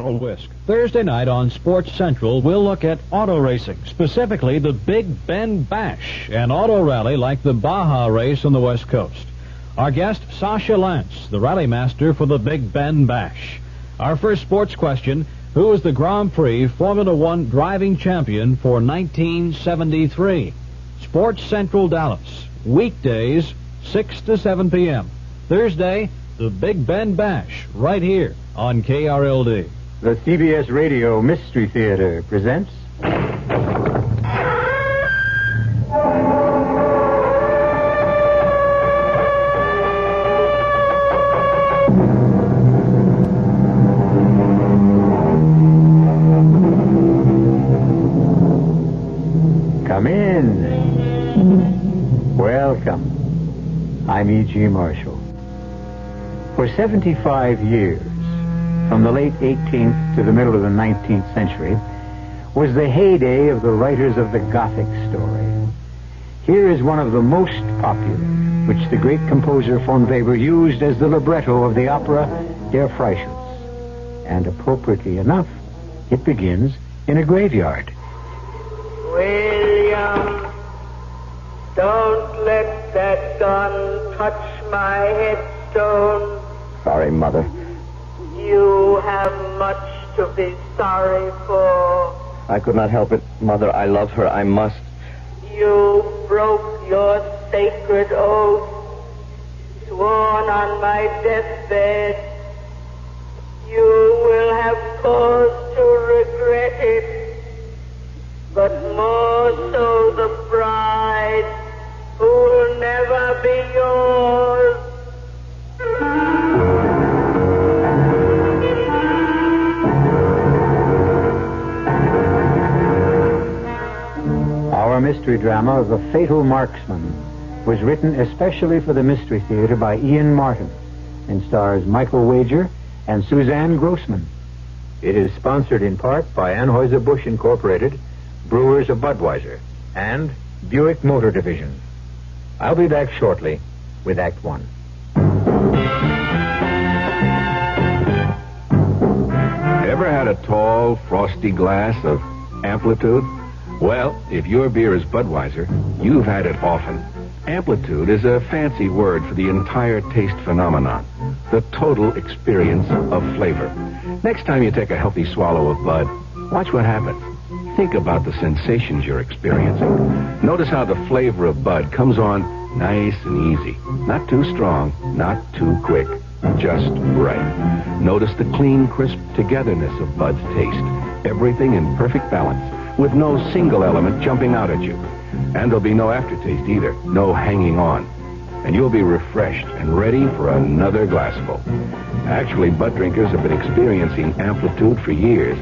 Whisk. Thursday night on Sports Central, we'll look at auto racing, specifically the Big Bend Bash, an auto rally like the Baja race on the West Coast. Our guest, Sasha Lance, the rally master for the Big Bend Bash. Our first sports question, who is the Grand Prix Formula One driving champion for 1973? Sports Central Dallas, weekdays, 6 to 7 p.m. Thursday, the Big Bend Bash, right here on KRLD. The CBS Radio Mystery Theater presents... Come in. Welcome. I'm E.G. Marshall. For 75 years, from the late 18th to the middle of the 19th century, was the heyday of the writers of the Gothic story. Here is one of the most popular, which the great composer von Weber used as the libretto of the opera Der Freischütz. And appropriately enough, it begins in a graveyard. William, don't let that gun touch my headstone. Sorry, Mother. You have much to be sorry for. I could not help it. Mother, I love her. I must. You broke your sacred oath, sworn on my deathbed. You will have cause to regret it, but more so the bride who will never be yours. Our mystery drama, The Fatal Marksman, was written especially for the Mystery Theater by Ian Martin and stars Michael Wager and Suzanne Grossman. It is sponsored in part by Anheuser-Busch Incorporated, Brewers of Budweiser, and Buick Motor Division. I'll be back shortly with Act One. Ever had a tall, frosty glass of Amplitude? Well, if your beer is Budweiser, you've had it often. Amplitude is a fancy word for the entire taste phenomenon, the total experience of flavor. Next time you take a healthy swallow of Bud, watch what happens. Think about the sensations you're experiencing. Notice how the flavor of Bud comes on nice and easy. Not too strong, not too quick, just right. Notice the clean, crisp togetherness of Bud's taste. Everything in perfect balance, with no single element jumping out at you. And there'll be no aftertaste either, no hanging on. And you'll be refreshed and ready for another glassful. Actually, Bud drinkers have been experiencing Amplitude for years,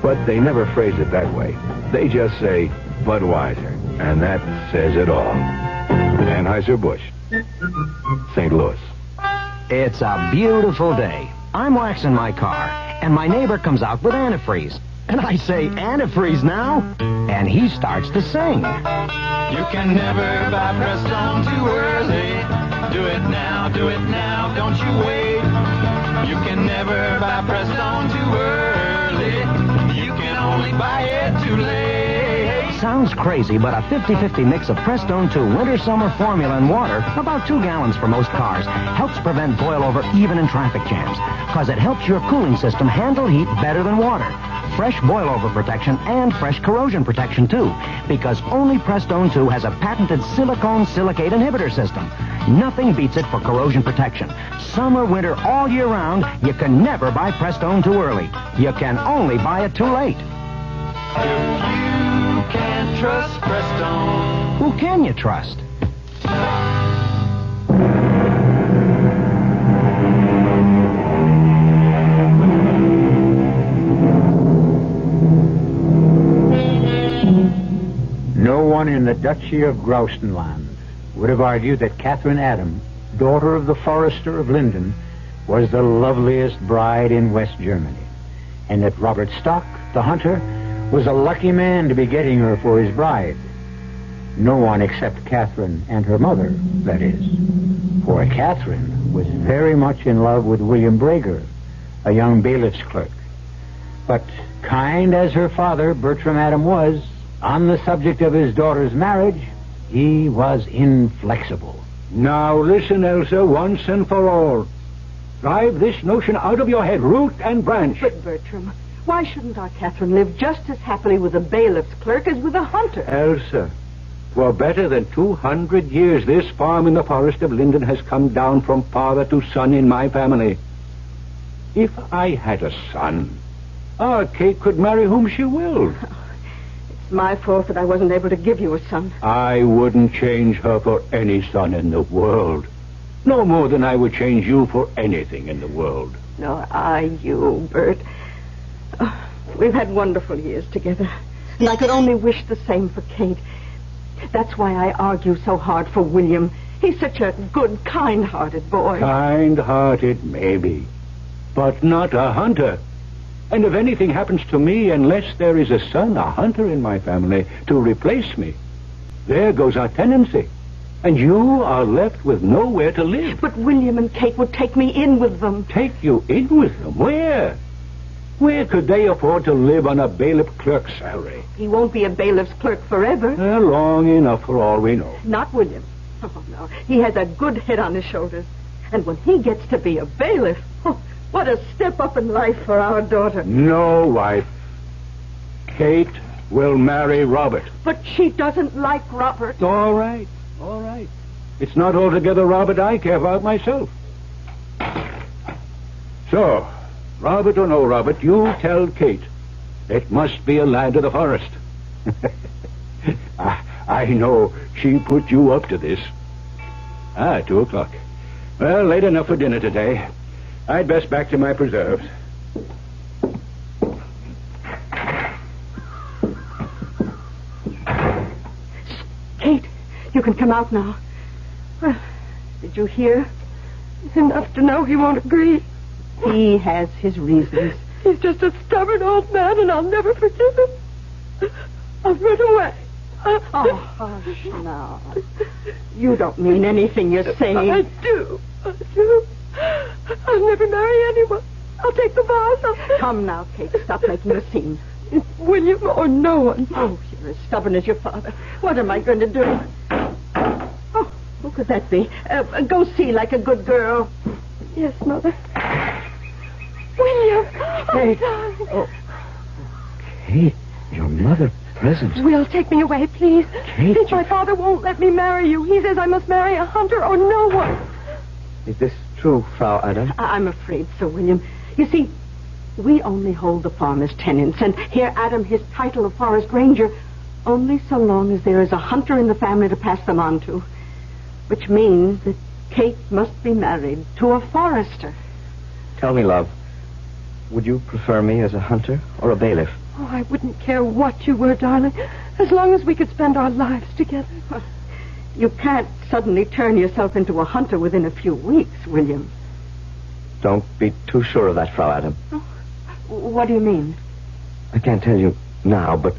but they never phrase it that way. They just say Budweiser, and that says it all. Anheuser-Busch, St. Louis. It's a beautiful day. I'm waxing my car, and my neighbor comes out with antifreeze. And I say, antifreeze now? And he starts to sing. You can never buy Prestone too early. Do it now, don't you wait. You can never buy Prestone too early. You can only buy it too late. Sounds crazy, but a 50-50 mix of Prestone 2 winter-summer formula and water, about 2 gallons for most cars, helps prevent boil-over even in traffic jams, because it helps your cooling system handle heat better than water. Fresh boil-over protection and fresh corrosion protection, too, because only Prestone 2 has a patented silicone silicate inhibitor system. Nothing beats it for corrosion protection. Summer, winter, all year round, you can never buy Prestone too early. You can only buy it too late. If you can't trust Prestone, who can you trust? No one in the Duchy of Grossman would have argued that Catherine Adam, daughter of the Forrester of Linden, was the loveliest bride in West Germany, and that Robert Stock, the hunter, was a lucky man to be getting her for his bride. No one except Catherine and her mother, that is. For Catherine was very much in love with William Brager, a young bailiff's clerk. But kind as her father, Bertram Adam, was, on the subject of his daughter's marriage, he was inflexible. Now listen, Elsa, once and for all. Drive this notion out of your head, root and branch. But, Bertram, why shouldn't our Catherine live just as happily with a bailiff's clerk as with a hunter? Elsa, for better than 200 years, this farm in the forest of Linden has come down from father to son in my family. If I had a son, our Kate could marry whom she willed. It's my fault that I wasn't able to give you a son. I wouldn't change her for any son in the world. No more than I would change you for anything in the world. Nor I you, Bert. We've had wonderful years together, and I could only wish the same for Kate. That's why I argue so hard for William. He's such a good, kind-hearted boy. Kind-hearted, maybe, but not a hunter. And if anything happens to me, unless there is a son, a hunter in my family, to replace me, there goes our tenancy. And you are left with nowhere to live. But William and Kate would take me in with them. Take you in with them? Where? Where could they afford to live on a bailiff clerk's salary? He won't be a bailiff's clerk forever. Long enough for all we know. Not William. Oh, no. He has a good head on his shoulders. And when he gets to be a bailiff, what a step up in life for our daughter. No, wife. Kate will marry Robert. But she doesn't like Robert. All right. All right. It's not altogether Robert I care about myself. So, Robert or no Robert, you tell Kate it must be a lad of the forest. I know she put you up to this. 2 o'clock. Well, late enough for dinner today. I'd best back to my preserves. Kate, you can come out now. Well, did you hear? Enough to know he won't agree. He has his reasons. He's just a stubborn old man, and I'll never forgive him. I'll run away. Oh, hush now. You don't mean anything you're saying. I do. I'll never marry anyone. I'll take the vows. Come now, Kate. Stop making a scene. It's William or no one. Oh, you're as stubborn as your father. What am I going to do? Oh, who could that be? Go see like a good girl. Yes, Mother. William! Kate. Oh, Oh. Kate, your mother present. Will, take me away, please. Kate, My father won't let me marry you. He says I must marry a hunter or no one. Is this true, Frau Adam? I'm afraid so, William. You see, we only hold the farm as tenants, and here Adam his title of forest ranger only so long as there is a hunter in the family to pass them on to. Which means that Kate must be married to a Forrester. Tell me, love, would you prefer me as a hunter or a bailiff? Oh, I wouldn't care what you were, darling, as long as we could spend our lives together. You can't suddenly turn yourself into a hunter within a few weeks, William. Don't be too sure of that, Frau Adam. Oh, what do you mean? I can't tell you now, but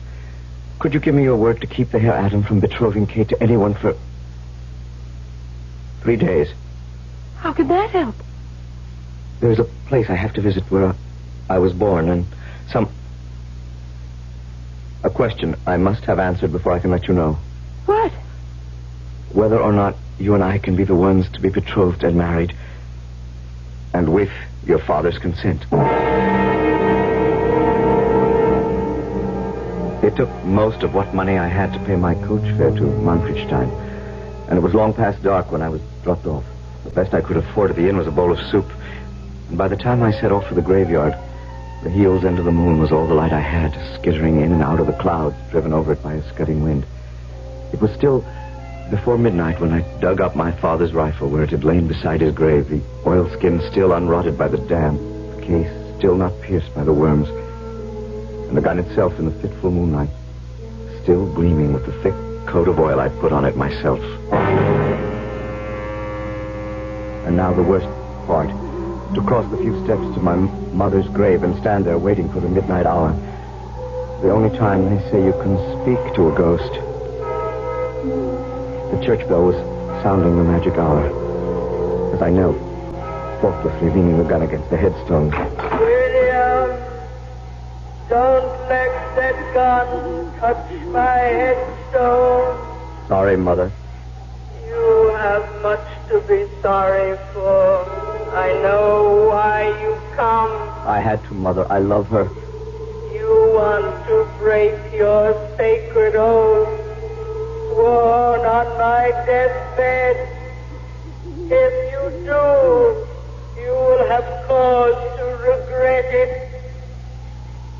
could you give me your word to keep the Herr Adam from betrothing Kate to anyone for 3 days? How could that help? There's a place I have to visit where I was born, and a question I must have answered before I can let you know. What? Whether or not you and I can be the ones to be betrothed and married, and with your father's consent. It took most of what money I had to pay my coach fare to Manfredstein, and it was long past dark when I was dropped off. The best I could afford at the inn was a bowl of soup, and by the time I set off for the graveyard, the heel's end of the moon was all the light I had, skittering in and out of the clouds, driven over it by a scudding wind. It was still before midnight when I dug up my father's rifle where it had lain beside his grave, the oilskin still unrotted by the damp, the case still not pierced by the worms, and the gun itself in the fitful moonlight, still gleaming with the thick coat of oil I'd put on it myself. And now the worst part, to cross the few steps to my mother's grave and stand there waiting for the midnight hour. The only time they say you can speak to a ghost. The church bell was sounding the magic hour as I knelt, faultlessly leaning the gun against the headstone. William! Don't let that gun touch my headstone. Sorry, Mother. You have much to be sorry for. I know why you come. I had to, Mother. I love her. You want to break your sacred oath, sworn on my deathbed. If you do, you will have cause to regret it.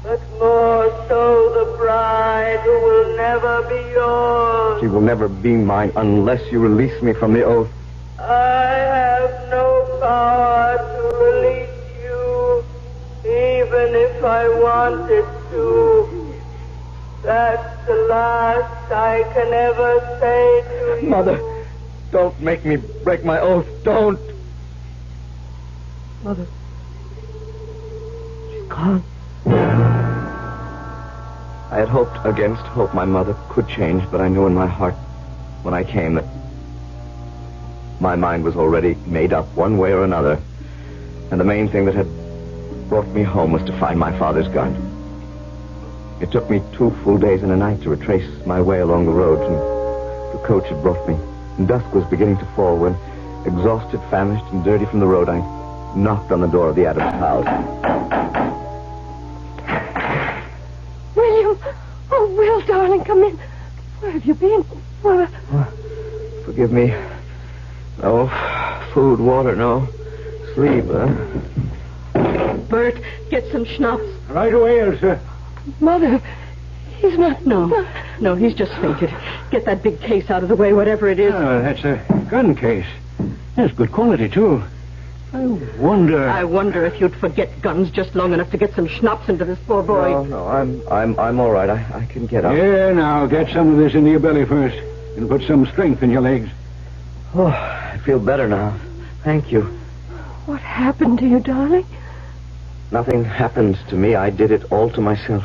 But more so the bride who will never be yours. She will never be mine unless you release me from the oath. I have no power to release you, even if I wanted to. That's the last I can ever say to you. Mother, don't make me break my oath. Don't. Mother. She's gone. I had hoped against hope my mother could change, but I knew in my heart when I came that my mind was already made up one way or another. And the main thing that had brought me home was to find my father's gun. It took me 2 full days and a night to retrace my way along the road from the coach had brought me. And dusk was beginning to fall when, exhausted, famished, and dirty from the road, I knocked on the door of the Adams house. William! Oh, Will, darling, come in. Where have you been? Where... Forgive me. No food, water, no sleep, Bert, get some schnapps. Right away, Elsa. Mother, he's not... No, he's just fainted. Get that big case out of the way, whatever it is. Oh, that's a gun case. That's good quality, too. I wonder if you'd forget guns just long enough to get some schnapps into this poor boy. No, I'm all right. I can get up. Yeah, now, get some of this into your belly first. And put some strength in your legs. Oh, I feel better now. Thank you. What happened to you, darling? Nothing happened to me. I did it all to myself.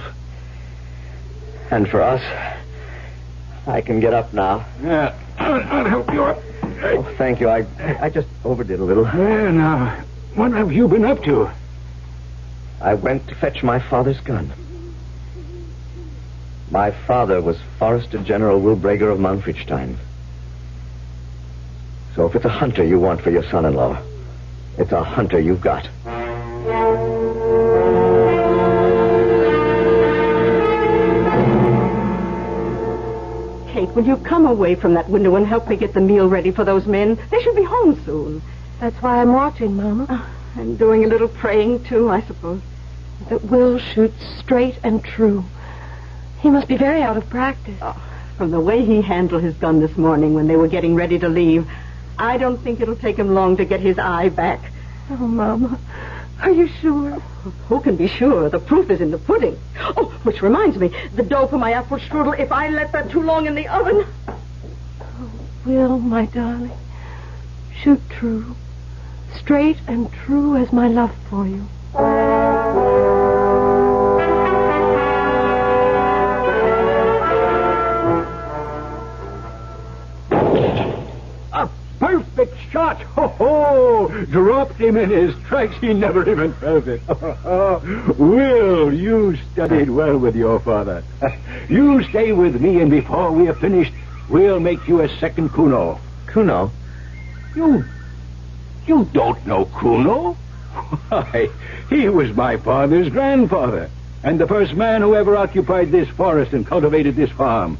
And for us, I can get up now. Yeah, I'll help you up. Oh, thank you. I just overdid a little. Yeah, now, what have you been up to? I went to fetch my father's gun. My father was Forrester General Wilbrager of Manfredstein. So if it's a hunter you want for your son-in-law, it's a hunter you've got. Kate, will you come away from that window and help me get the meal ready for those men? They should be home soon. That's why I'm watching, Mama. And doing a little praying, too, I suppose. That Will shoots straight and true. He must be very out of practice. Oh, from the way he handled his gun this morning when they were getting ready to leave, I don't think it'll take him long to get his eye back. Oh, Mama, are you sure? Who can be sure? The proof is in the pudding. Oh, which reminds me, the dough for my apple strudel, if I let that too long in the oven... Oh, Will, my darling, shoot true. Straight and true as my love for you. Perfect shot! Ho! Dropped him in his tracks. He never even felt it. Will, you studied well with your father. You stay with me, and before we are finished, we'll make you a second Kuno. Kuno? You don't know Kuno? Why, he was my father's grandfather, and the first man who ever occupied this forest and cultivated this farm.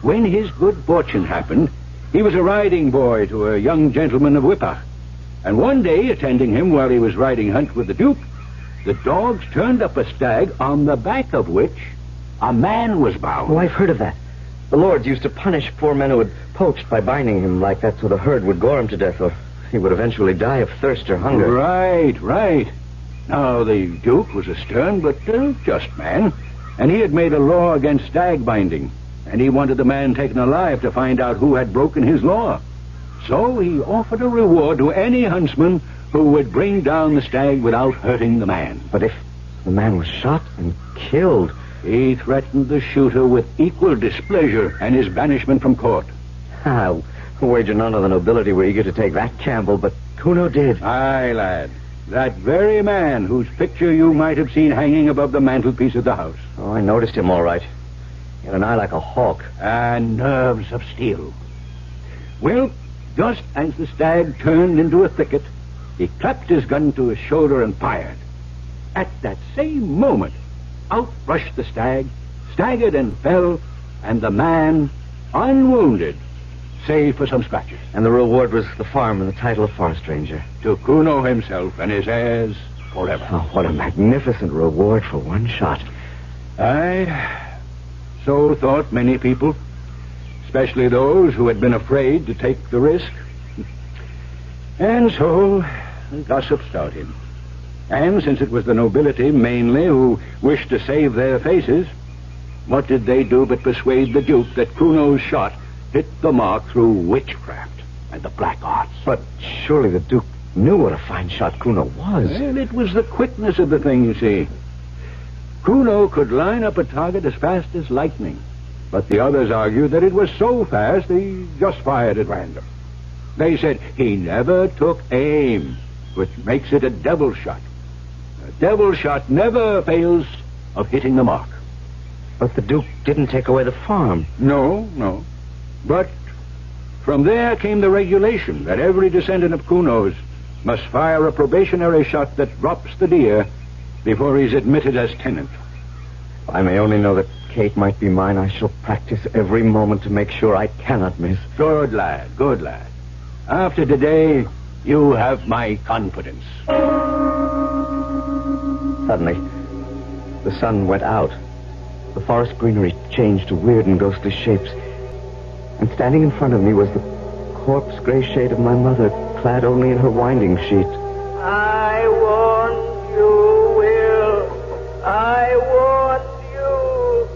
When his good fortune happened, he was a riding boy to a young gentleman of Whippach. And one day, attending him while he was riding hunt with the Duke, the dogs turned up a stag on the back of which a man was bound. Oh, I've heard of that. The lords used to punish poor men who had poached by binding him like that so the herd would gore him to death, or he would eventually die of thirst or hunger. Right. Now, the Duke was a stern but just man, and he had made a law against stag binding. And he wanted the man taken alive to find out who had broken his law. So he offered a reward to any huntsman who would bring down the stag without hurting the man. But if the man was shot and killed... He threatened the shooter with equal displeasure and his banishment from court. I'll wager none of the nobility were eager to take that gamble, but Kuno did. Aye, lad. That very man whose picture you might have seen hanging above the mantelpiece of the house. Oh, I noticed him all right. He had an eye like a hawk. And nerves of steel. Well, just as the stag turned into a thicket, he clapped his gun to his shoulder and fired. At that same moment, out rushed the stag, staggered and fell, and the man, unwounded, save for some scratches. And the reward was the farm and the title of Forest Ranger. To Kuno himself and his heirs forever. Oh, what a magnificent reward for one shot. Aye, so thought many people, especially those who had been afraid to take the risk. And so gossip started. And since it was the nobility mainly who wished to save their faces, what did they do but persuade the Duke that Kuno's shot hit the mark through witchcraft and the black arts? But surely the Duke knew what a fine shot Kuno was. Well, it was the quickness of the thing, you see. Kuno could line up a target as fast as lightning, but the others argued that it was so fast he just fired at random. They said he never took aim, which makes it a devil shot. A devil shot never fails of hitting the mark. But the Duke didn't take away the farm. No. But from there came the regulation that every descendant of Kuno's must fire a probationary shot that drops the deer before he's admitted as tenant. If I may only know that Kate might be mine, I shall practice every moment to make sure I cannot miss. Good lad. After today, you have my confidence. Suddenly, the sun went out. The forest greenery changed to weird and ghostly shapes. And standing in front of me was the corpse gray shade of my mother, clad only in her winding sheet. I want you, Will. I want you.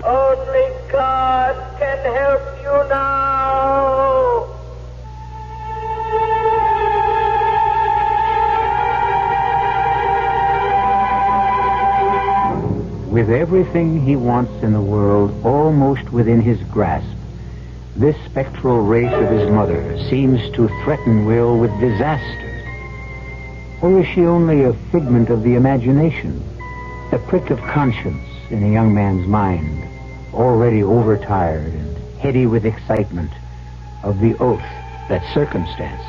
Only God can help you now. With everything he wants in the world almost within his grasp, this spectral race of his mother seems to threaten Will with disaster. Or is she only a figment of the imagination, a prick of conscience in a young man's mind, already overtired and heady with excitement of the oath that circumstance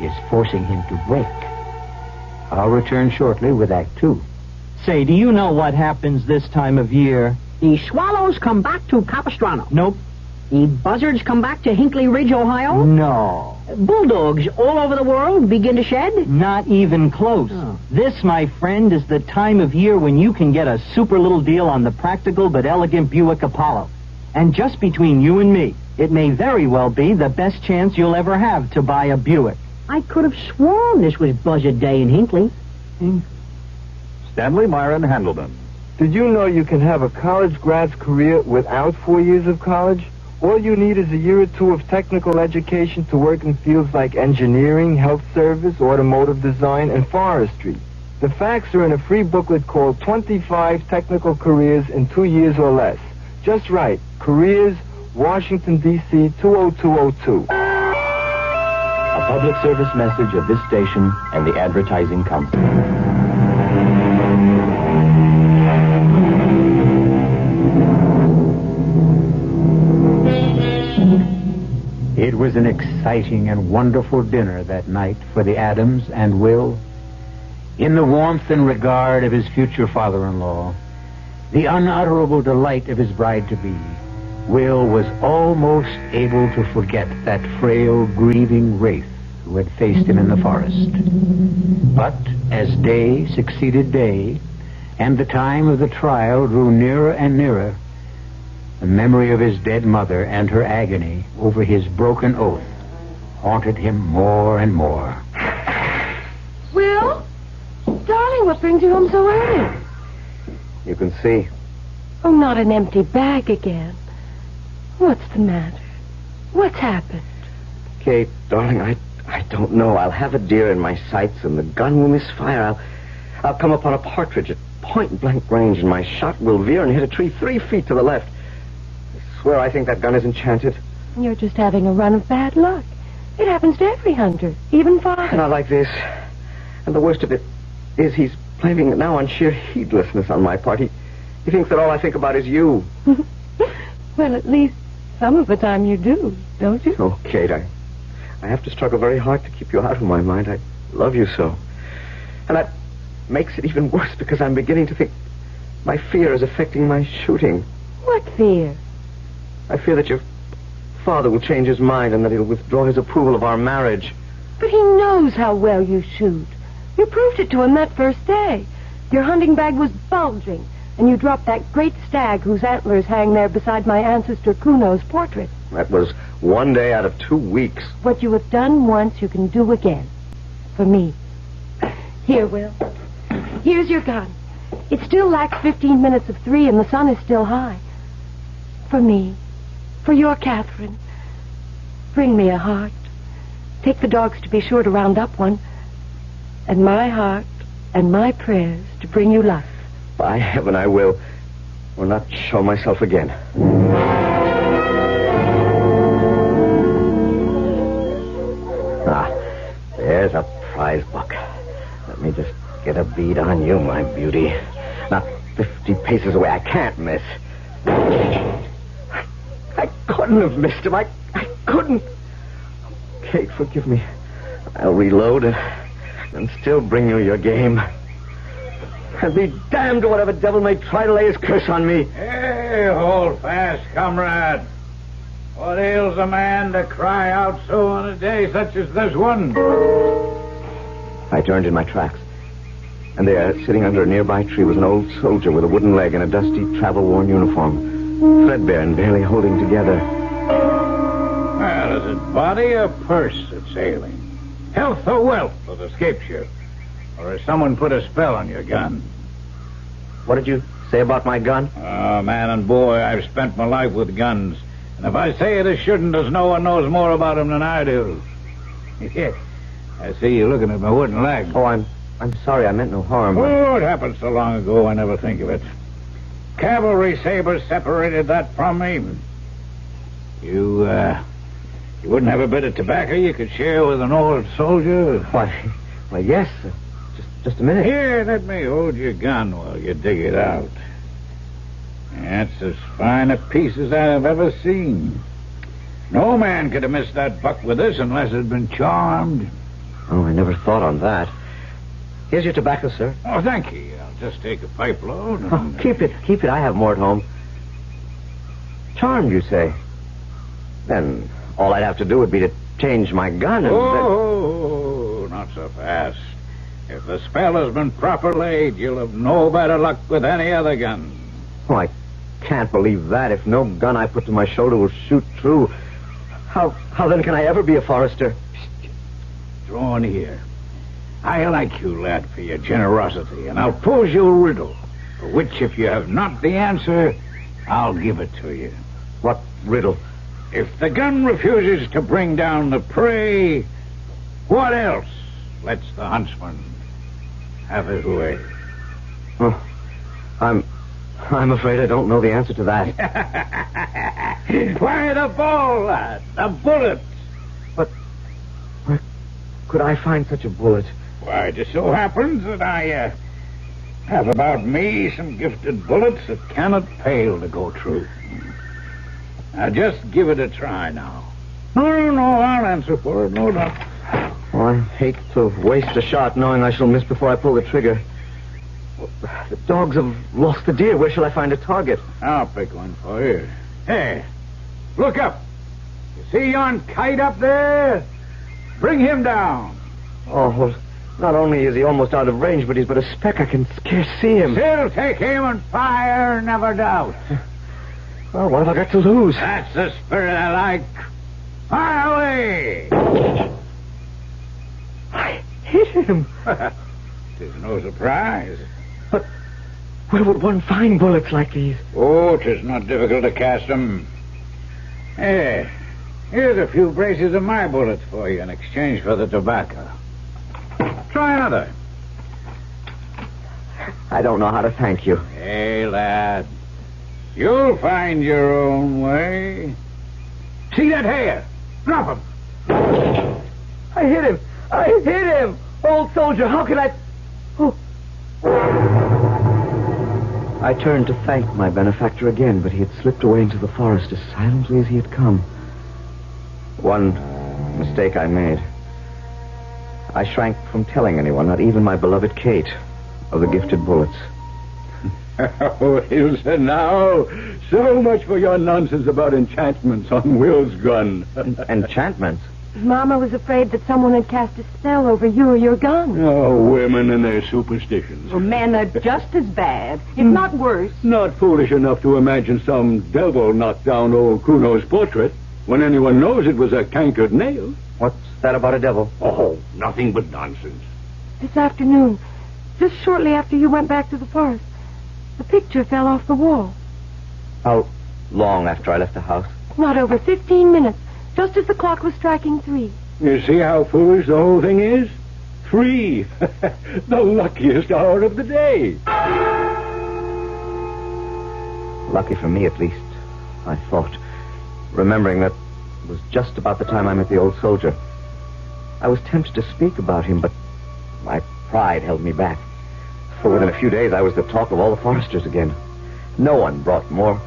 is forcing him to break? I'll return shortly with Act 2. Say, do you know what happens this time of year? The swallows come back to Capistrano. Nope. The buzzards come back to Hinkley Ridge, Ohio. No. Bulldogs all over the world begin to shed. Not even close. Oh. This, my friend, is the time of year when you can get a super little deal on the practical but elegant Buick Apollo. And just between you and me, it may very well be the best chance you'll ever have to buy a Buick. I could have sworn this was Buzzard Day in Hinkley. Stanley Myron Handelman. Did you know you can have a college grad's career without 4 years of college? All you need is a year or two of technical education to work in fields like engineering, health service, automotive design, and forestry. The facts are in a free booklet called 25 Technical Careers in 2 Years or Less. Just write, Careers, Washington, D.C. 20202. A public service message of this station and the advertising company. It was an exciting and wonderful dinner that night for the Adams and Will. In the warmth and regard of his future father-in-law, the unutterable delight of his bride-to-be, Will was almost able to forget that frail, grieving wraith who had faced him in the forest. But as day succeeded day, and the time of the trial drew nearer and nearer, the memory of his dead mother and her agony over his broken oath haunted him more and more. Will? Darling, what brings you home so early? You can see. Oh, not an empty bag again. What's the matter? What's happened? Kate, darling, I don't know. I'll have a deer in my sights and the gun will misfire. I'll come upon a partridge at point-blank range and my shot will veer and hit a tree 3 feet to the left. I swear I think that gun is enchanted. You're just having a run of bad luck. It happens to every hunter, even father. Not like this. And the worst of it is he's blaming it now on sheer heedlessness on my part. He thinks that all I think about is you. Well, at least some of the time you do, don't you? Oh, Kate, I have to struggle very hard to keep you out of my mind. I love you so. And that makes it even worse because I'm beginning to think my fear is affecting my shooting. What fear? I fear that your father will change his mind and that he'll withdraw his approval of our marriage. But he knows how well you shoot. You proved it to him that first day. Your hunting bag was bulging, and you dropped that great stag whose antlers hang there beside my ancestor Kuno's portrait. That was one day out of 2 weeks. What you have done once, you can do again. For me. Here, Will. Here's your gun. It still lacks 15 minutes of 3, and the sun is still high. For me. For your Catherine. Bring me a heart. Take the dogs to be sure to round up one. And my heart and my prayers to bring you luck. By heaven, I will. Or not show myself again. Ah, there's a prize buck. Let me just get a bead on you, my beauty. Not 50 paces away. I can't miss. I couldn't have missed him. I couldn't. Kate, forgive me. I'll reload and still bring you your game. And be damned to whatever devil may try to lay his curse on me. Hey, hold fast, comrade. What ails a man to cry out so on a day such as this one? I turned in my tracks. And there, sitting under a nearby tree, was an old soldier with a wooden leg and a dusty, travel-worn uniform. Threadbare and barely holding together. Well, is it body or purse that's ailing? Health or wealth that escapes you? Or has someone put a spell on your gun? What did you say about my gun? Oh, man and boy, I've spent my life with guns. And if I say it as shouldn't, as no one knows more about them than I do. I see you looking at my wooden leg. Oh, I'm sorry. I meant no harm. Oh, it happened so long ago, I never think of it. Cavalry sabers separated that from me. You wouldn't have a bit of tobacco you could share with an old soldier? Why, yes. Just a minute. Here, let me hold your gun while you dig it out. That's as fine a piece as I have ever seen. No man could have missed that buck with this unless it had been charmed. Oh, I never thought on that. Here's your tobacco, sir. Oh, thank you. I'll just take a pipe load. And... Oh, keep it. I have more at home. Charmed, you say? Then all I'd have to do would be to change my gun and... Oh, not so fast. If the spell has been proper laid, you'll have no better luck with any other gun. Oh, I can't believe that. If no gun I put to my shoulder will shoot true, how then can I ever be a Forrester? Draw on here. I like you, lad, for your generosity, and I'll pose you a riddle, for which, if you have not the answer, I'll give it to you. What riddle? If the gun refuses to bring down the prey, what else lets the huntsman have his way? Oh, I'm afraid I don't know the answer to that. Fire the ball, lad. The bullet. But where could I find such a bullet? Why, it just so happens that I have about me some gifted bullets that cannot fail to go true. Now, just give it a try now. No, I'll answer for it, no doubt. Well, I hate to waste a shot knowing I shall miss before I pull the trigger. The dogs have lost the deer. Where shall I find a target? I'll pick one for you. Hey, look up. You see yon kite up there? Bring him down. Oh, well, not only is he almost out of range, but he's but a speck. I can scarce see him. Still take him and fire, never doubt. Well, what have I got to lose? That's the spirit I like. Fire away! I hit him. 'Tis no surprise. But where would one find bullets like these? Oh, 'tis not difficult to cast them. Hey, here's a few braces of my bullets for you in exchange for the tobacco. Try another. I don't know how to thank you. Hey, lad. You'll find your own way. See that hare? Drop him. I hit him. Old soldier, how can I... Oh. I turned to thank my benefactor again, but he had slipped away into the forest as silently as he had come. One mistake I made. I shrank from telling anyone, not even my beloved Kate, of the gifted bullets. Oh, Ilse, now. So much for your nonsense about enchantments on Will's gun. Enchantments? Mama was afraid that someone had cast a spell over you or your gun. Oh, women and their superstitions. Well, men are just as bad, if not worse. Not foolish enough to imagine some devil knocked down old Kuno's portrait when anyone knows it was a cankered nail. What's that about a devil? Oh, nothing but nonsense. This afternoon, just shortly after you went back to the forest, the picture fell off the wall. How long after I left the house? Not over 15 minutes, just as the clock was striking 3. You see how foolish the whole thing is? 3. The luckiest hour of the day. Lucky for me, at least, I thought, remembering that it was just about the time I met the old soldier. I was tempted to speak about him, but my pride held me back. For within a few days, I was the talk of all the Forresters again. No one brought more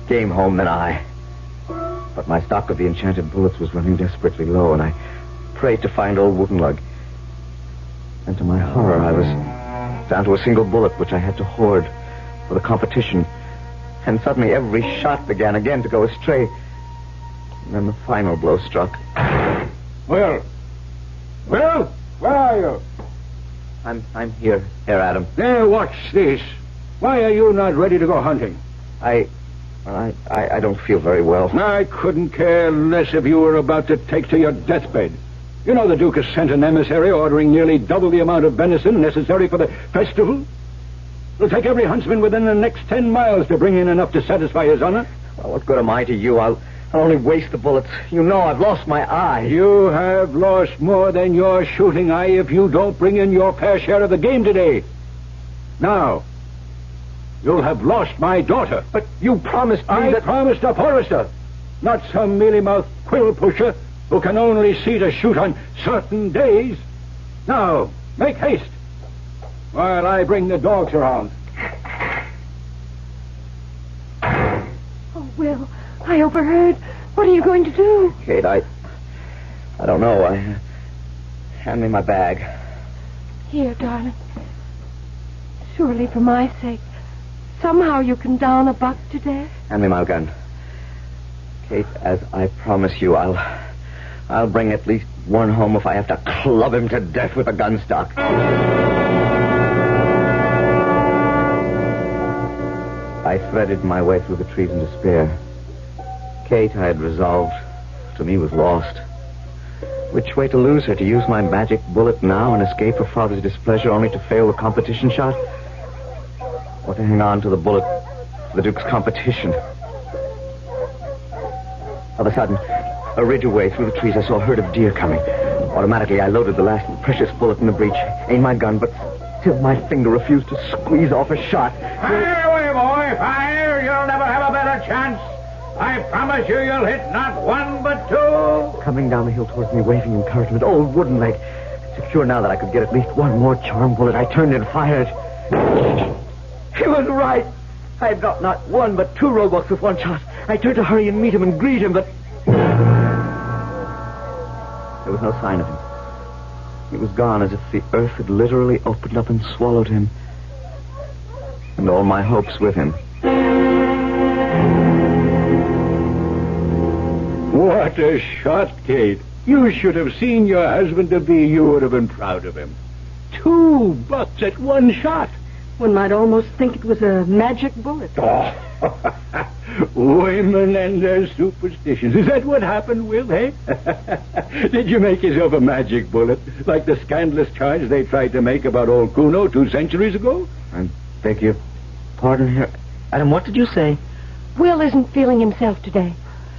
game home than I. But my stock of the enchanted bullets was running desperately low, and I prayed to find old Woodenlug. And to my horror, I was down to a single bullet, which I had to hoard for the competition. And suddenly every shot began again to go astray. And then the final blow struck. Will, where are you? I'm here, Herr Adam. Now, watch this. Why are you not ready to go hunting? I don't feel very well. I couldn't care less if you were about to take to your deathbed. You know the Duke has sent an emissary ordering nearly double the amount of venison necessary for the festival. It'll take every huntsman within the next 10 miles to bring in enough to satisfy his honor. Well, what good am I to you? I'll only waste the bullets. You know I've lost my eye. You have lost more than your shooting eye if you don't bring in your fair share of the game today. Now, you'll have lost my daughter. But you promised me I promised a Forrester, not some mealy-mouthed quill pusher who can only see to shoot on certain days. Now, make haste while I bring the dogs around. Oh, Will, I overheard. What are you going to do? Kate, I don't know. Hand me my bag. Here, darling. Surely for my sake, somehow you can down a buck to death. Hand me my gun. Kate, as I promise you, I'll bring at least one home if I have to club him to death with a gun stock. I threaded my way through the trees in despair. Kate, I had resolved, to me was lost. Which way to lose her? To use my magic bullet now and escape her father's displeasure only to fail the competition shot? Or to hang on to the bullet for the Duke's competition? Of a sudden, a ridge away through the trees, I saw a herd of deer coming. Automatically, I loaded the last precious bullet in the breech, aimed my gun, but still my finger refused to squeeze off a shot. Fire away, boy, fire! You'll never have a better chance. I promise you'll hit not one but 2. Coming down the hill towards me, waving encouragement, old Woodenleg. Secure now that I could get at least one more charm bullet, I turned and fired. He was right. I had got not one but 2 roebucks with one shot. I turned to hurry and meet him and greet him, but there was no sign of him. He was gone, as if the earth had literally opened up and swallowed him. And all my hopes with him. What a shot, Kate. You should have seen your husband-to-be. You would have been proud of him. 2 bucks at one shot. One might almost think it was a magic bullet. Oh, women and their superstitions. Is that what happened, Will, eh? Did you make yourself a magic bullet, like the scandalous charge they tried to make about old Kuno 2 centuries ago? I beg your pardon here. Adam, what did you say? Will isn't feeling himself today.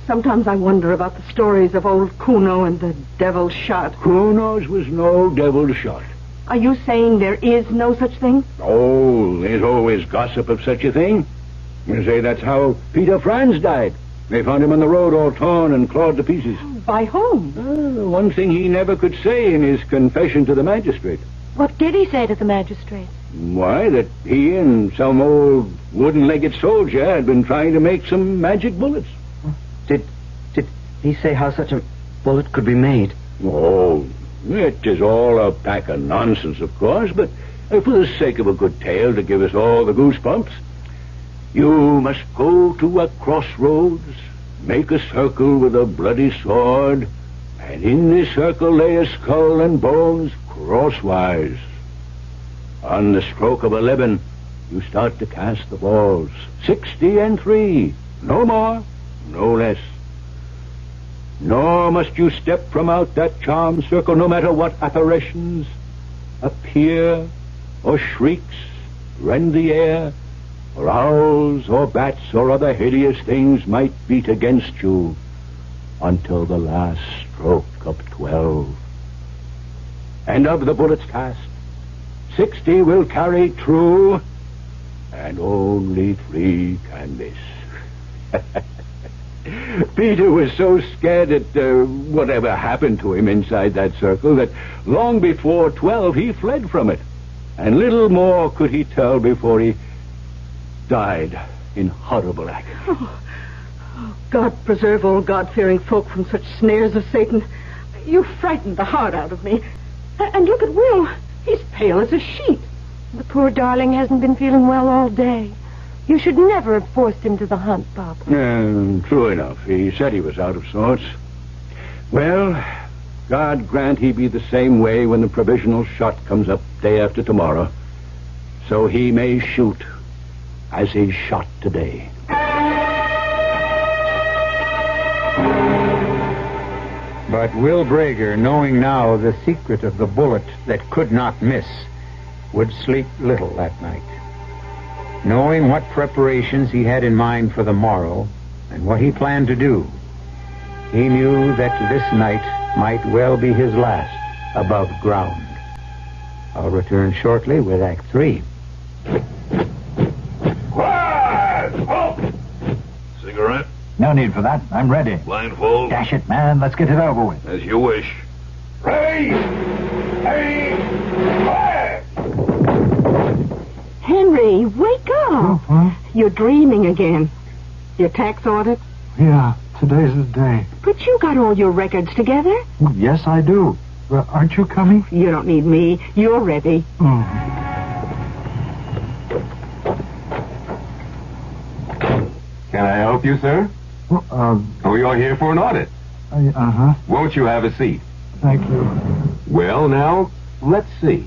Sometimes I wonder about the stories of old Kuno and the devil's shot. Kuno's was no devil's shot. Are you saying there is no such thing? Oh, there's always gossip of such a thing. You say that's how Peter Franz died. They found him on the road all torn and clawed to pieces. By whom? One thing he never could say in his confession to the magistrate. What did he say to the magistrate? Why, that he and some old wooden-legged soldier had been trying to make some magic bullets. Did he say how such a bullet could be made? Oh, it is all a pack of nonsense, of course, but for the sake of a good tale to give us all the goosebumps, you must go to a crossroads, make a circle with a bloody sword, and in this circle lay a skull and bones crosswise. On the stroke of 11, you start to cast the balls. 60 and 3. No more, no less. Nor must you step from out that charmed circle, no matter what apparitions appear, or shrieks rend the air, or owls or bats or other hideous things might beat against you, until the last stroke of 12. And of the bullets cast, 60 will carry true, and only 3 can miss. Peter was so scared at whatever happened to him inside that circle that long before 12 he fled from it. And little more could he tell before he died in horrible agony. Oh, God preserve all God-fearing folk from such snares of Satan. You frightened the heart out of me. And look at Will. He's pale as a sheet. The poor darling hasn't been feeling well all day. You should never have forced him to the hunt, Papa. True enough. He said he was out of sorts. Well, God grant he be the same way when the provisional shot comes up day after tomorrow, so he may shoot as he shot today. But Will Brager, knowing now the secret of the bullet that could not miss, would sleep little that night. Knowing what preparations he had in mind for the morrow and what he planned to do, he knew that this night might well be his last above ground. I'll return shortly with Act 3. Quiet! Halt! Cigarette? No need for that. I'm ready. Blindfold? Dash it, man. Let's get it over with. As you wish. Ready! Quiet! Henry, wake up. Huh? You're dreaming again. Your tax audit? Yeah, today's the day. But you got all your records together. Yes, I do. Well, aren't you coming? You don't need me. You're ready. Oh. Can I help you, sir? Well, you're here for an audit. Uh-huh. Won't you have a seat? Thank you. Well, now, let's see.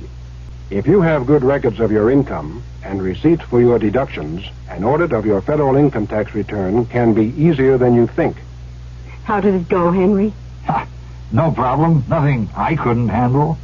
If you have good records of your income and receipts for your deductions, an audit of your federal income tax return can be easier than you think. How did it go, Henry? Ha! No problem. Nothing I couldn't handle.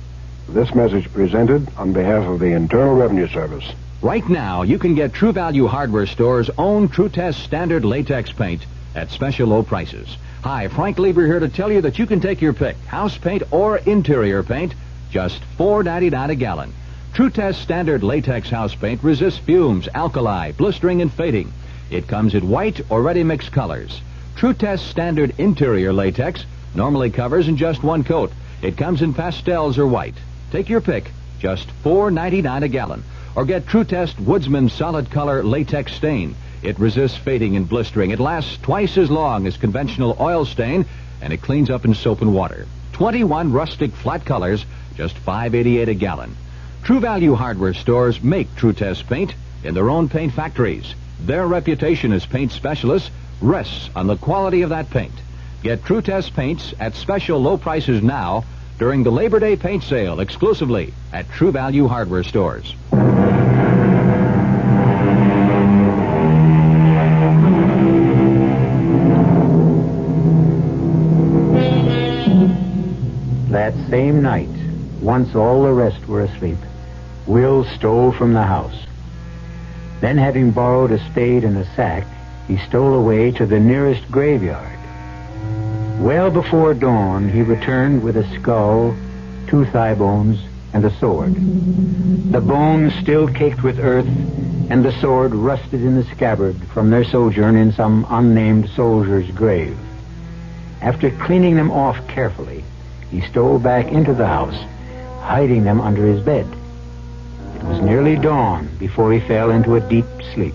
This message presented on behalf of the Internal Revenue Service. Right now, you can get True Value Hardware Store's own True Test Standard Latex paint at special low prices. Hi, Frank Lieber here to tell you that you can take your pick, house paint or interior paint, just $4.99 a gallon. True Test Standard Latex House Paint resists fumes, alkali, blistering, and fading. It comes in white or ready-mix colors. True Test Standard Interior Latex normally covers in just one coat. It comes in pastels or white. Take your pick, just $4.99 a gallon. Or get True Test Woodsman Solid Color Latex Stain. It resists fading and blistering. It lasts twice as long as conventional oil stain, and it cleans up in soap and water. 21 rustic flat colors, just $5.88 a gallon. True Value Hardware Stores make True Test paint in their own paint factories. Their reputation as paint specialists rests on the quality of that paint. Get True Test paints at special low prices now during the Labor Day paint sale exclusively at True Value Hardware Stores. That same night, once all the rest were asleep, Will stole from the house. Then, having borrowed a spade and a sack, he stole away to the nearest graveyard. Well before dawn, he returned with a skull, 2 thigh bones, and the sword. The bones still caked with earth, and the sword rusted in the scabbard from their sojourn in some unnamed soldier's grave. After cleaning them off carefully, he stole back into the house, hiding them under his bed. It was nearly dawn before he fell into a deep sleep,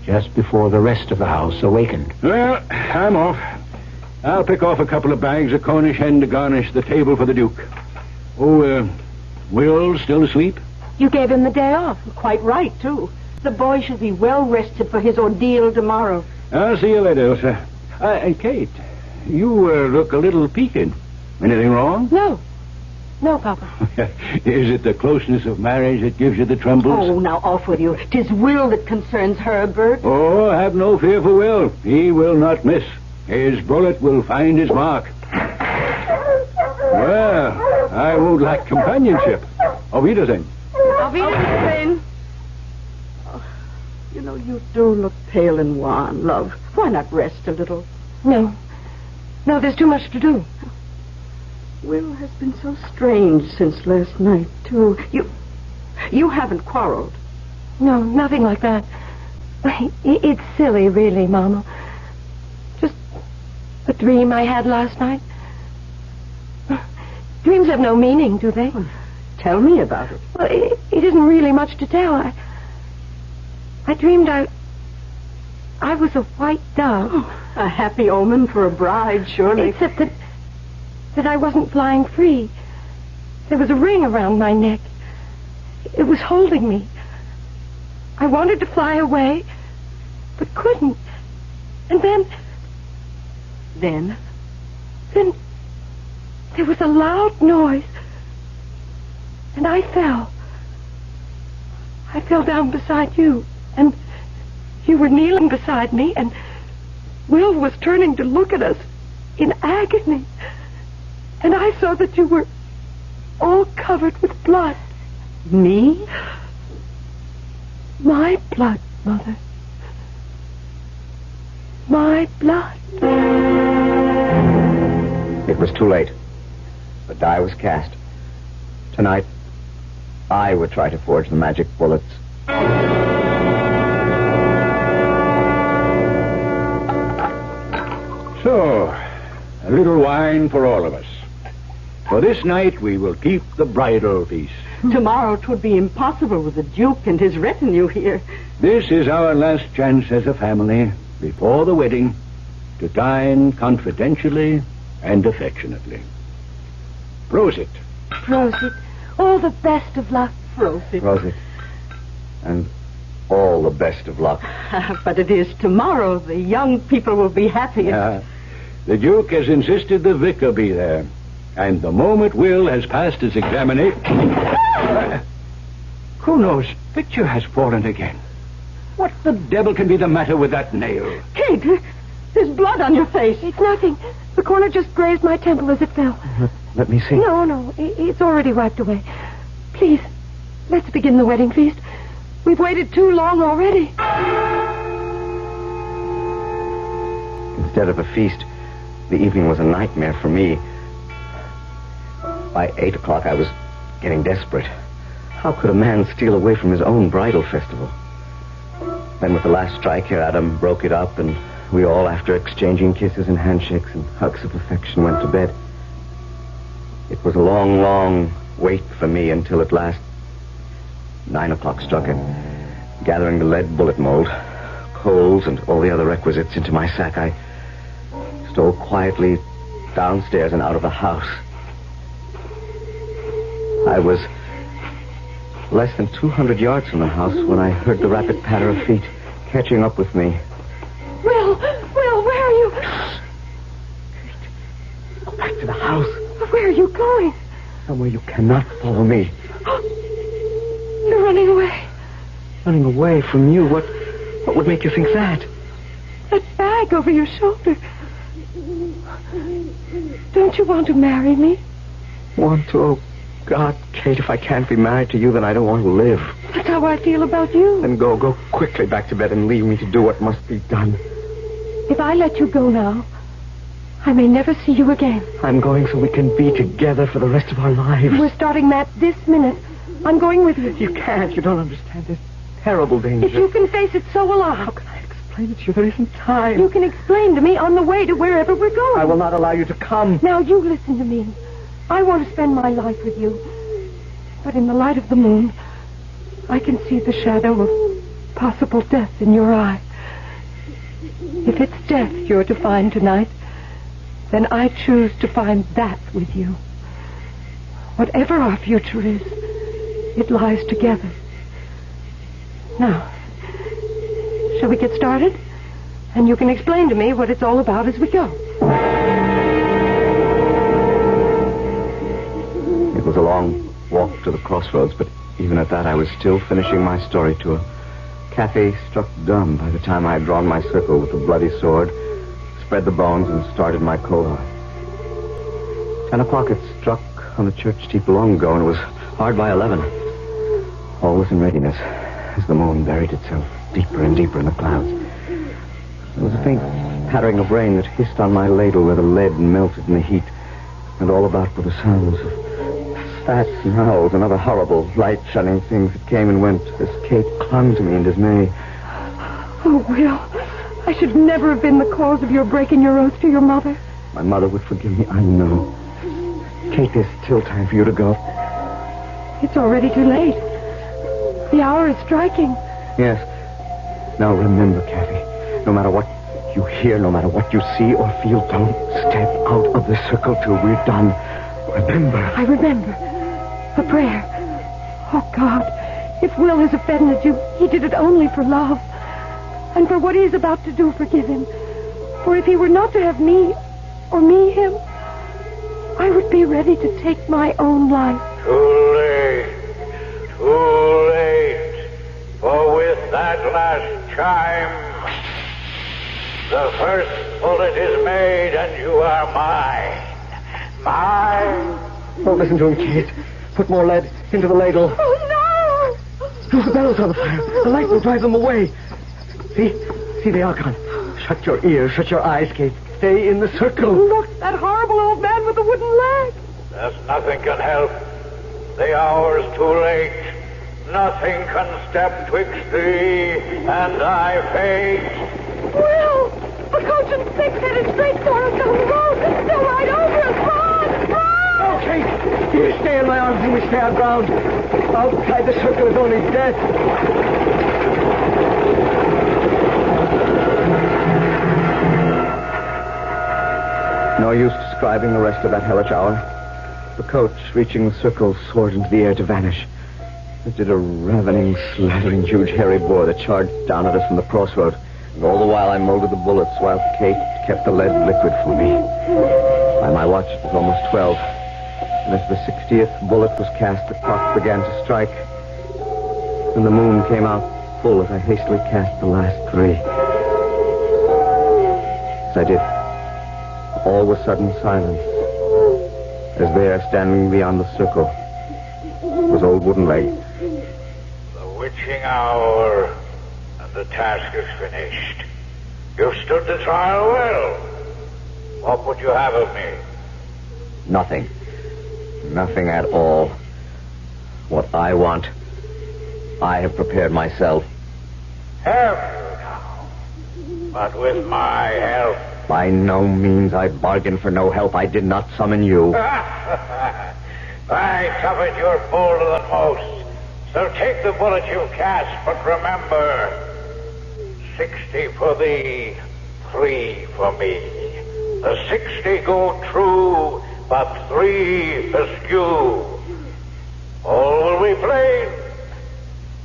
just before the rest of the house awakened. Well, I'm off. I'll pick off a couple of bags of Cornish hen to garnish the table for the Duke. Oh, Will still asleep? You gave him the day off. Quite right, too. The boy should be well rested for his ordeal tomorrow. I'll see you later, Elsa. Kate, you look a little peaked. Anything wrong? No. No, Papa. Is it the closeness of marriage that gives you the trembles? Oh, now off with you. 'Tis Will that concerns her, Bert. Oh, have no fear for Will. He will not miss. His bullet will find his mark. Well, I won't lack companionship. Auf Wiedersehen. Auf Wiedersehen. Oh, you know, you do look pale and wan, love. Why not rest a little? No. No, there's too much to do. Will has been so strange since last night, too. You haven't quarreled. No, nothing like that. It's silly, really, Mama. Just a dream I had last night. Dreams have no meaning, do they? Well, tell me about it. Well, it isn't really much to tell. I dreamed I was a white dove. Oh, a happy omen for a bride, surely. Except that I wasn't flying free. There was a ring around my neck. It was holding me. I wanted to fly away, but couldn't. And then there was a loud noise, and I fell. I fell down beside you, and you were kneeling beside me, and Will was turning to look at us in agony. And I saw that you were all covered with blood. Me? My blood, Mother. My blood. It was too late. The die was cast. Tonight, I would try to forge the magic bullets. So, a little wine for all of us. For this night, we will keep the bridal feast. Tomorrow 'twould be impossible with the Duke and his retinue here. This is our last chance as a family, before the wedding, to dine confidentially and affectionately. Prosit. Prosit. All the best of luck. Prosit. Rosie. And all the best of luck. But it is tomorrow. The young people will be happiest. The Duke has insisted the vicar be there. And the moment Will has passed his examination... Kuno's picture has fallen again. What the devil can be the matter with that nail? Kate, there's blood on your face. It's nothing. The corner just grazed my temple as it fell. Let me see. No. It's already wiped away. Please, let's begin the wedding feast. We've waited too long already. Instead of a feast, the evening was a nightmare for me. By 8 o'clock, I was getting desperate. How could a man steal away from his own bridal festival? Then with the last strike here, Adam broke it up, and we all, after exchanging kisses and handshakes and hugs of affection, went to bed. It was a long, long wait for me until at last 9 o'clock struck, and gathering the lead bullet mold, coals, and all the other requisites into my sack, I stole quietly downstairs and out of the house. I was less than 200 yards from the house when I heard the rapid patter of feet catching up with me. Will, where are you? Go back to the house. Where are you going? Somewhere you cannot follow me. You're running away. Running away from you? What would make you think that? That bag over your shoulder. Don't you want to marry me? Want to? Oh, God, Kate, if I can't be married to you, then I don't want to live. That's how I feel about you. Then go quickly back to bed and leave me to do what must be done. If I let you go now, I may never see you again. I'm going so we can be together for the rest of our lives. We're starting that this minute. I'm going with you. You can't. You don't understand. There's terrible danger. If you can face it, so will I. How can I explain it to you? There isn't time. You can explain to me on the way to wherever we're going. I will not allow you to come. Now, you listen to me. I want to spend my life with you. But in the light of the moon, I can see the shadow of possible death in your eye. If it's death you're to find tonight, then I choose to find that with you. Whatever our future is, it lies together. Now, shall we get started? And you can explain to me what it's all about as we go. It was a long walk to the crossroads, but even at that I was still finishing my story to her. Kathy struck dumb by the time I had drawn my circle with the bloody sword, spread the bones, and started my cohort. 10 o'clock had struck on the church steeple long ago, and it was hard by 11. All was in readiness as the moon buried itself deeper and deeper in the clouds. There was a faint pattering of rain that hissed on my ladle where the lead melted in the heat, and all about were the sounds of spats and howls and other horrible, light-shunning things that came and went as Kate clung to me in dismay. Oh, Will, I should never have been the cause of your breaking your oath to your mother. My mother would forgive me, I know. Kate, there's still time for you to go. It's already too late. The hour is striking. Yes. Now remember, Kathy, no matter what you hear, no matter what you see or feel, don't step out of the circle till we're done. Remember. I remember. A prayer. Oh, God, if Will has offended you, he did it only for love. And for what he is about to do, forgive him. For if he were not to have me, or me him, I would be ready to take my own life. Too late. Too late. For with that last chime, the first bullet is made and you are mine. Mine. Don't listen to him, Kate. Put more lead into the ladle. Oh, no! The bellows on the fire. The light will drive them away. See, they are gone. Shut your ears, shut your eyes, Kate. Stay in the circle. Look, that horrible old man with the wooden leg. There's nothing can help. The hour's too late. Nothing can step twixt thee and thy fate. Will! The coach and six headed straight for us down the road. They'll ride over us. Run! Run! Oh, Kate! You stay in my arms and we stay our ground. Outside the circle is only death. No use describing the rest of that hellish hour. The coach, reaching the circle, soared into the air to vanish. It did a ravening, slattering, huge, hairy boar that charged down at us from the crossroad. And all the while I molded the bullets while Kate kept the lead liquid for me. By my watch, it was almost 12. And as the 60th bullet was cast, the clock began to strike. And the moon came out full as I hastily cast the last 3. As I did, all was sudden silence. As there, standing beyond the circle, was old Wooden Leg. The witching hour, and the task is finished. You've stood the trial well. What would you have of me? Nothing. Nothing at all. What I want, I have prepared myself. Have you now? But with my help. By no means. I bargained for no help. I did not summon you. I covet you're bolder than most. So take the bullet you've cast, but remember, 60 for thee, 3 for me. The 60 go true, but 3 askew. All will be plain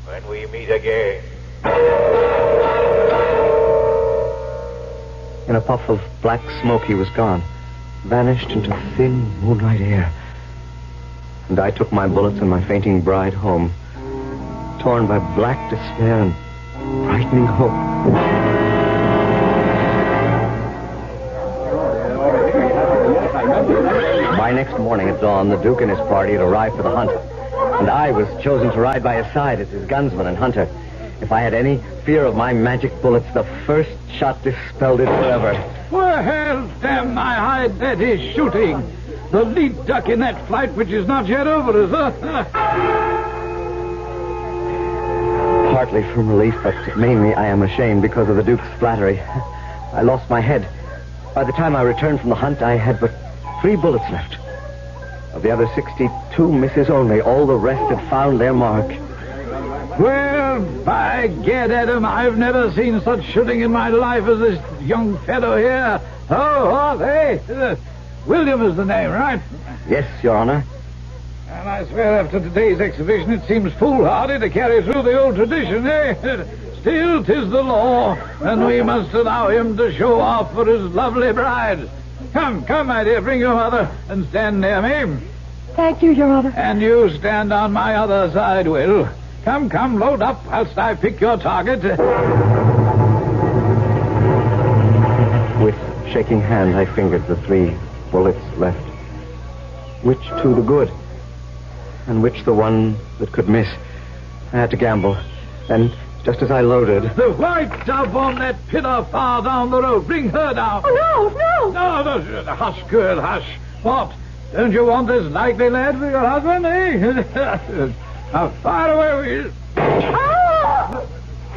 when we meet again. In a puff of black smoke, he was gone, vanished into thin moonlight air. And I took my bullets and my fainting bride home, torn by black despair and frightening hope. By next morning at dawn, the Duke and his party had arrived for the hunt, and I was chosen to ride by his side as his gunsman and hunter. If I had any fear of my magic bullets, the first shot dispelled it forever. Well, damn my hide, that is shooting. The lead duck in that flight which is not yet over us, huh? Partly from relief, but mainly I am ashamed because of the Duke's flattery. I lost my head. By the time I returned from the hunt, I had but 3 bullets left. Of the other 62 misses only. All the rest had found their mark. Well, by gad, Adam, I've never seen such shooting in my life as this young fellow here. Oh, hey, William is the name, right? Yes, Your Honor. And I swear after today's exhibition it seems foolhardy to carry through the old tradition, eh? Still, 'tis the law, and we must allow him to show off for his lovely bride. Come, my dear, bring your mother and stand near me. Thank you, Your Honor. And you stand on my other side, Will. Come, load up whilst I pick your target. With shaking hand, I fingered the 3 bullets left. Which 2 the good, and which the one that could miss. I had to gamble. And just as I loaded... The white dove on that pillar far down the road. Bring her down. Oh, no. No, hush, girl, hush. What? Don't you want this likely lad for your husband, eh? Now, fire away with you. Ah!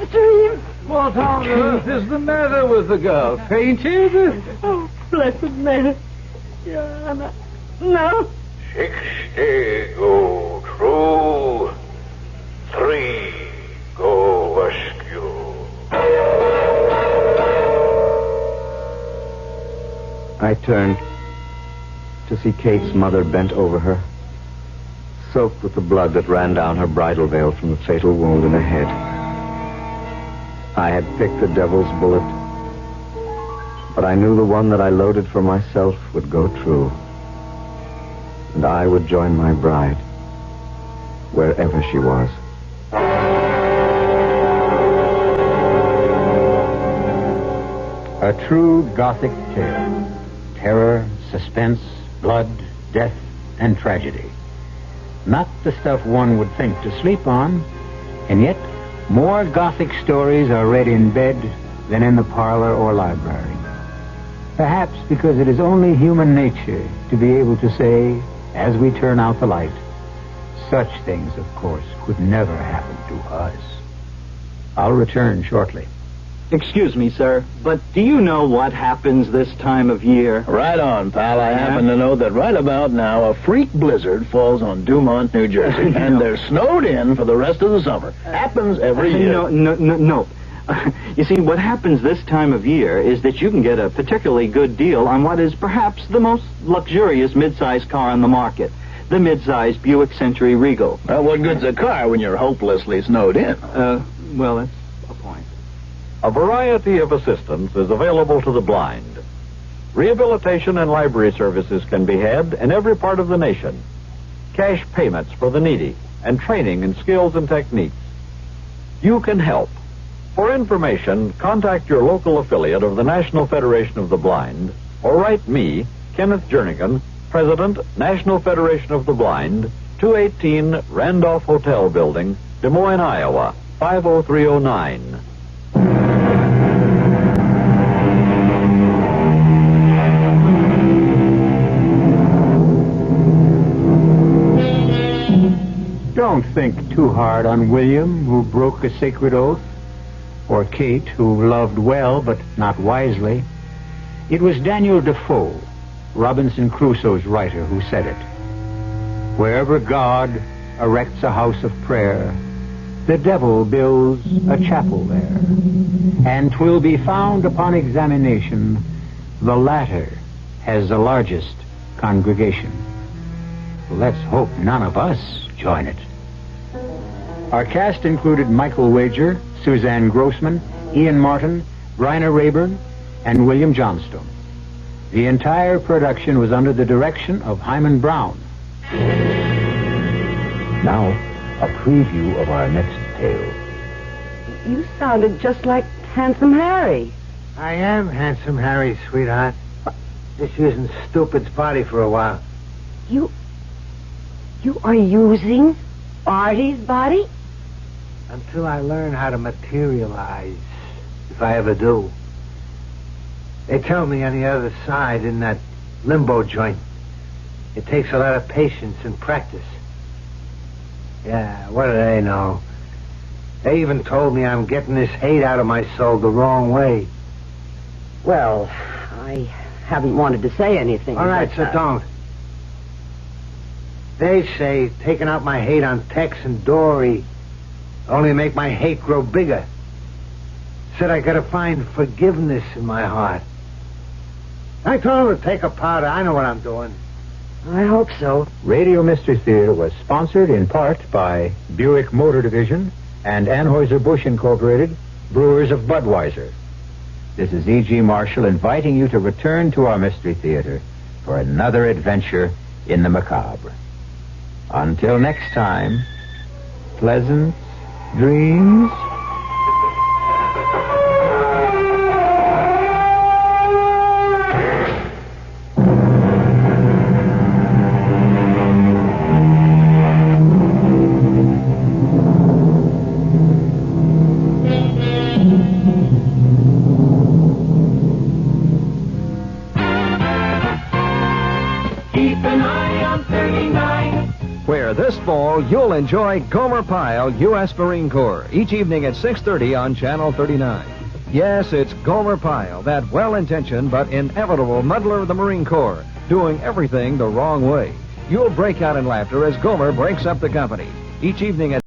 A dream. What on earth is the matter with the girl? Fainted? Oh, blessed Mary. Your Honor. No. 60 go true. 3 go askew. I turned to see Kate's mother bent over her, soaked with the blood that ran down her bridal veil from the fatal wound in the head. I had picked the devil's bullet, but I knew the one that I loaded for myself would go true, and I would join my bride wherever she was. A true Gothic tale. Terror, suspense, blood, death, and tragedy. Not the stuff one would think to sleep on, and yet more Gothic stories are read in bed than in the parlor or library. Perhaps because it is only human nature to be able to say, as we turn out the light, such things, of course, would never happen to us. I'll return shortly. Excuse me, sir, but do you know what happens this time of year? Right on, pal. I happen to know that right about now a freak blizzard falls on Dumont, New Jersey, and they're snowed in for the rest of the summer. Happens every year. No. You see, what happens this time of year is that you can get a particularly good deal on what is perhaps the most luxurious mid-size car on the market, the mid-size Buick Century Regal. Well, what good's a car when you're hopelessly snowed in? Well, that's a point. A variety of assistance is available to the blind. Rehabilitation and library services can be had in every part of the nation. Cash payments for the needy and training in skills and techniques. You can help. For information, contact your local affiliate of the National Federation of the Blind, or write me, Kenneth Jernigan, President, National Federation of the Blind, 218 Randolph Hotel Building, Des Moines, Iowa, 50309. Don't think too hard on William, who broke a sacred oath, or Kate, who loved well but not wisely. It was Daniel Defoe, Robinson Crusoe's writer, who said it. Wherever God erects a house of prayer, the devil builds a chapel there, and 'twill be found upon examination the latter has the largest congregation. Let's hope none of us join it. Our cast included Michael Wager, Suzanne Grossman, Ian Martin, Bryna Raeburn, and William Johnstone. The entire production was under the direction of Himan Brown. Now, a preview of our next tale. You sounded just like Handsome Harry. I am Handsome Harry, sweetheart. Just using Stupid's body for a while. You are using Artie's body? Until I learn how to materialize, if I ever do. They tell me on the other side, in that limbo joint, it takes a lot of patience and practice. Yeah, what do they know? They even told me I'm getting this hate out of my soul the wrong way. Well, I haven't wanted to say anything. All right, so don't. They say taking out my hate on Tex and Dory only make my hate grow bigger. Said I gotta find forgiveness in my heart. I told them to take a powder. I know what I'm doing. I hope so. Radio Mystery Theater was sponsored in part by Buick Motor Division and Anheuser-Busch Incorporated, brewers of Budweiser. This is E.G. Marshall inviting you to return to our Mystery Theater for another adventure in the macabre. Until next time, pleasant dreams. Where this fall, you'll enjoy Gomer Pyle, U.S. Marine Corps, each evening at 6:30 on Channel 39. Yes, it's Gomer Pyle, that well-intentioned but inevitable muddler of the Marine Corps, doing everything the wrong way. You'll break out in laughter as Gomer breaks up the company, each evening at